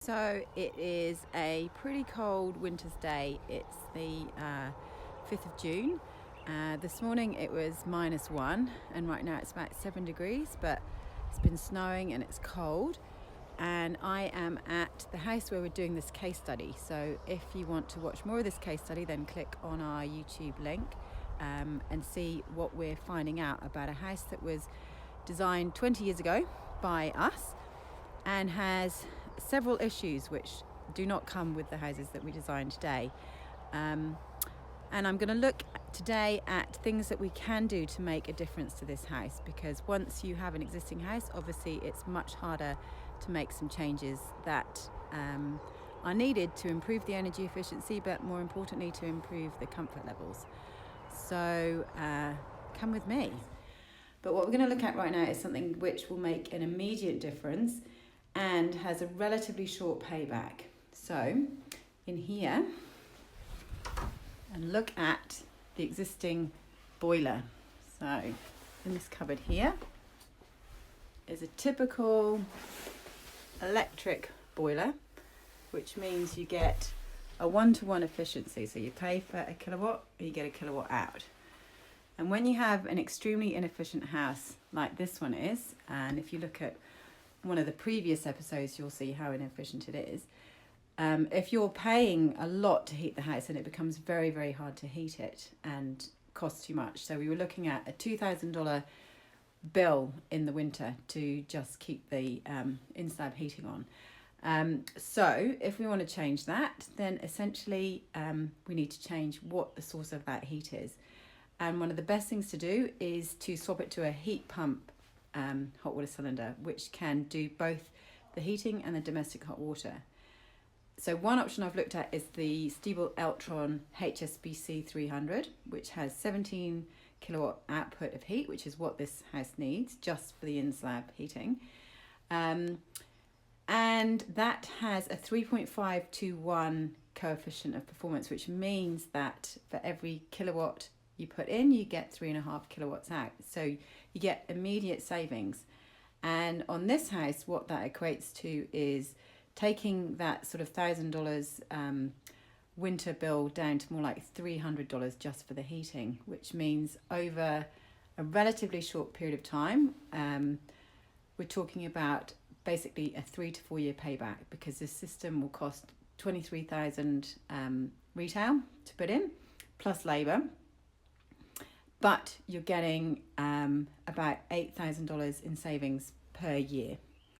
So it is a pretty cold winter's day. It's the 5th of June. This morning it was -1 and right now it's about 7 degrees, but it's been snowing and it's cold. And I am at the house where we're doing this case study. So if you want to watch more of this case study, then click on our YouTube link and see what we're finding out about a house that was designed 20 years ago by us and has several issues which do not come with the houses that we design today. And I'm going to look today at things that we can do to make a difference to this house, because once you have an existing house, obviously it's much harder to make some changes that are needed to improve the energy efficiency, but more importantly to improve the comfort levels. So come with me. But what we're going to look at right now is something which will make an immediate difference and has a relatively short payback. So in here, and look at the existing boiler. So in this cupboard here is a typical electric boiler, which means you get a 1-to-1 efficiency. So you pay for a kilowatt, you get a kilowatt out. And when you have an extremely inefficient house like this one is, and if you look at one of the previous episodes, you'll see how inefficient it is. If you're paying a lot to heat the house, then it becomes very, very hard to heat it and costs too much. So we were looking at a $2,000 bill in the winter to just keep the in-slab heating on. So if we want to change that, then essentially we need to change what the source of that heat is. And one of the best things to do is to swap it to a heat pump hot water cylinder, which can do both the heating and the domestic hot water. So one option I've looked at is the Stiebel Eltron HSBC 300, which has 17 kilowatt output of heat, which is what this house needs just for the in-slab heating. And that has a 3.5 to 1 coefficient of performance, which means that for every kilowatt you put in, you get 3.5 kilowatts out. So you get immediate savings. And on this house, what that equates to is taking that sort of $1,000 winter bill down to more like $300 just for the heating, which means over a relatively short period of time, we're talking about basically a 3 to 4 year payback, because this system will cost $23,000 retail to put in, plus labour. But you're getting about $8,000 in savings per year.